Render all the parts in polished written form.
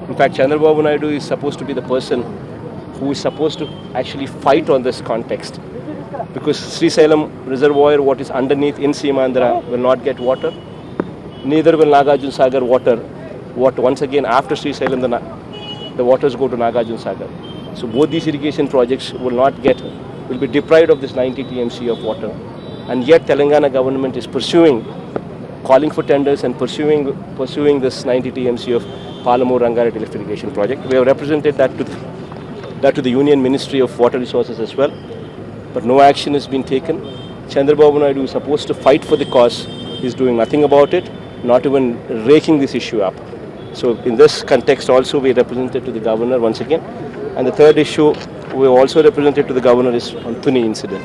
In fact, Chandrababu Naidu is supposed to be the person who is supposed to actually fight on this context. Because Srisailam reservoir, what is underneath in Seemandhra, will not get water. Neither will Nagarjuna Sagar water. What once again after Srisailam, the waters go to Nagarjuna Sagar. So both these irrigation projects will be deprived of this 90 TMC of water. And yet Telangana government is calling for tenders and pursuing this 90 TMC of Palamur Rangareddy lift irrigation project. We have represented that to the Union Ministry of Water Resources as well. But no action has been taken. Chandrababu Naidu is supposed to fight for the cause. He is doing nothing about it, not even raking this issue up. So in this context also we represented to the governor once again. And the third issue we also represented to the governor is on Thuni incident.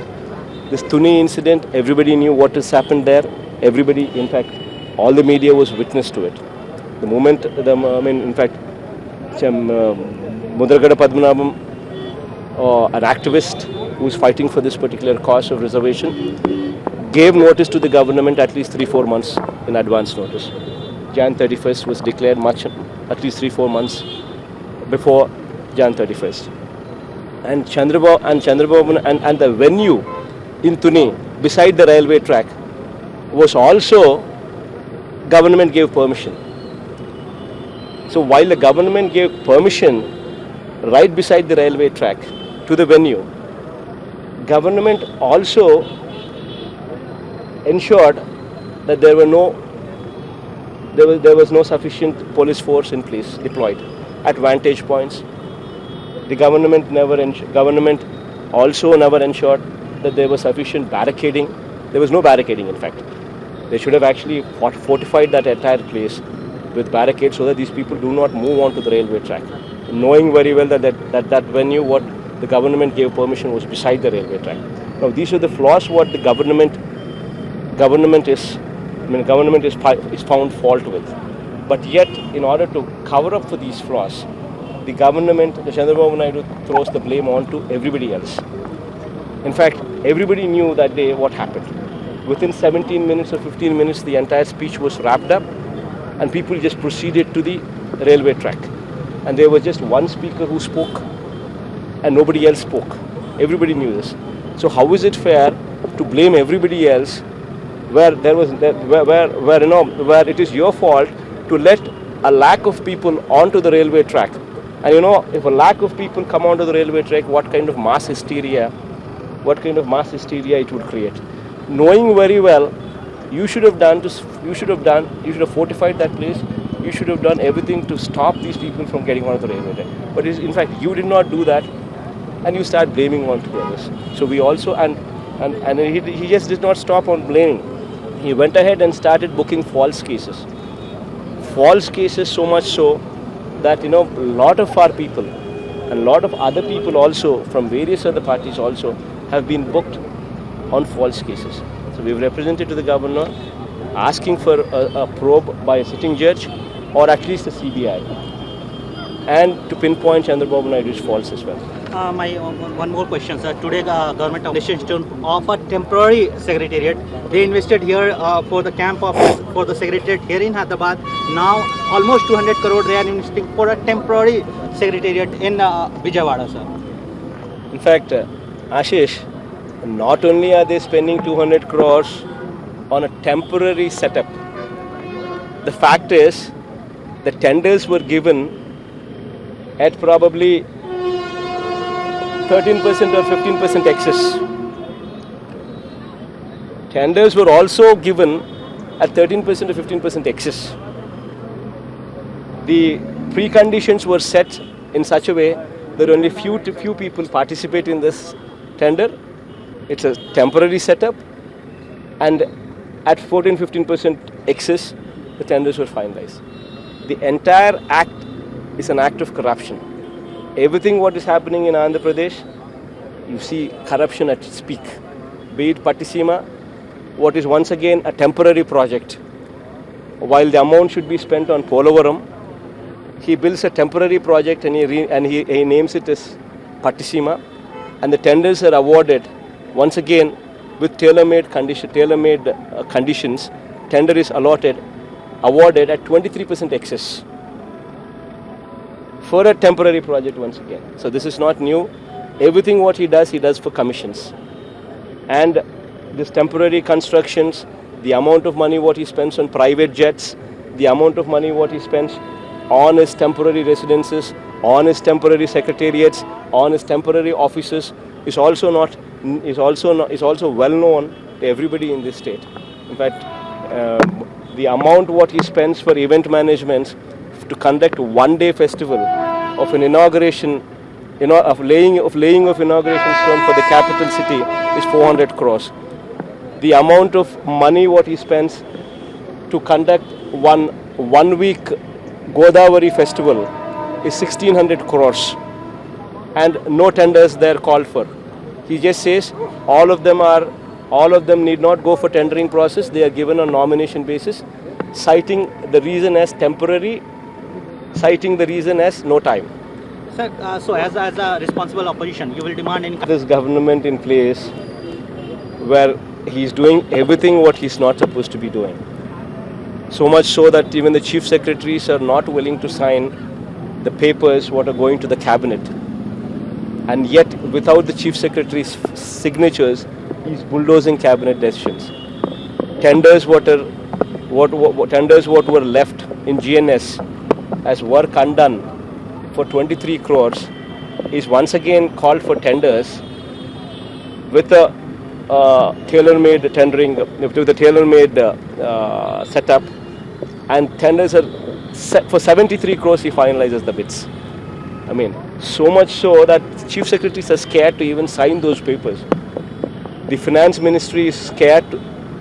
This Thuni incident, everybody knew what has happened there. Everybody, in fact, all the media was witness to it. The moment, Mudragada Padmanabham, an activist who is fighting for this particular cause of reservation, gave notice to the government at least 3-4 months in advance notice. Jan 31st was declared at least 3-4 months before Jan 31st. And Chandrababu and the venue in Thuni, beside the railway track, was also government gave permission. So while the government gave permission right beside the railway track to the venue, government also ensured that there was no sufficient police force in place deployed at vantage points. The government also never ensured that there was sufficient barricading. There was no barricading, in fact. They should have actually fortified that entire place with barricades so that these people do not move on to the railway track, knowing very well that venue, what the government gave permission, was beside the railway track. Now these are the flaws what the government is found fault with. But yet, in order to cover up for these flaws, the Chandrababu Naidu throws the blame on to everybody else. In fact, everybody knew that day what happened. Within 17 minutes or 15 minutes, the entire speech was wrapped up and people just proceeded to the railway track. And there was just one speaker who spoke and nobody else spoke. Everybody knew this. So how is it fair to blame everybody else where it is your fault to let a lack of people onto the railway track? And if a lack of people come onto the railway track, what kind of mass hysteria it would create? Knowing very well, you should have fortified that place. You should have done everything to stop these people from getting onto the railway track. But in fact, you did not do that, and you start blaming on to the others. So we also and he just did not stop on blaming. He went ahead and started booking false cases so much so that a lot of our people and a lot of other people also from various other parties also have been booked on false cases. So we've represented to the governor asking for a probe by a sitting judge or at least a CBI, and to pinpoint Chandrababu Naidu's faults as well. One more question, sir. Today, government decision to offer temporary secretariat. They invested here for the camp for the secretariat here in Hyderabad. Now, almost 200 crore they are investing for a temporary secretariat in Vijayawada, sir. In fact, Ashish, not only are they spending 200 crores on a temporary setup, the fact is the tenders were given at probably 13% or 15% excess. Tenders were also given at 13% or 15% excess. The preconditions were set in such a way that only few people participate in this tender. It's a temporary setup, and at 14-15% excess, the tenders were finalized. The entire act is an act of corruption. Everything what is happening in Andhra Pradesh, you see corruption at its peak. Be it Pattisima, what is once again a temporary project. While the amount should be spent on Polavaram, he builds a temporary project and he names it as Pattisima, and the tenders are awarded once again with tailor-made conditions. Tender is awarded at 23% excess. for a temporary project once again. So this is not new. Everything what he does for commissions. And this temporary constructions, the amount of money what he spends on private jets, the amount of money what he spends on his temporary residences, on his temporary secretariats, on his temporary offices is also well known to everybody in this state. In fact, the amount what he spends for event management to conduct one-day festival of an inauguration, of laying of inauguration stone for the capital city is 400 crores. The amount of money what he spends to conduct one week Godavari festival is 1600 crores, and no tenders there called for. He just says all of them need not go for tendering process. They are given on nomination basis, citing the reason as temporary, citing the reason as no time. Sir, so as a responsible opposition, you will demand in This government in place where he's doing everything what he's not supposed to be doing. So much so that even the chief secretaries are not willing to sign the papers what are going to the cabinet. And yet, without the chief secretary's signatures, he's bulldozing cabinet decisions. Tenders what were left in GNS as work undone for 23 crores is once again called for tenders with a tailor-made tendering, with a tailor-made setup, and tenders are set for 73 crores. He finalizes the bids. I mean, so much so that chief secretaries are scared to even sign those papers. The finance ministry is scared.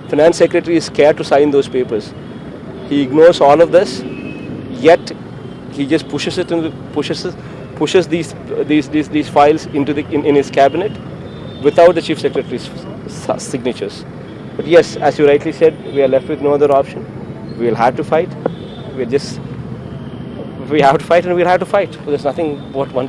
Finance secretary is scared to sign those papers. He ignores all of this, yet he just pushes these files in his cabinet without the chief secretary's signatures. But yes, as you rightly said, we are left with no other option. We will have to fight. We have to fight, and we'll have to fight. There's nothing what one can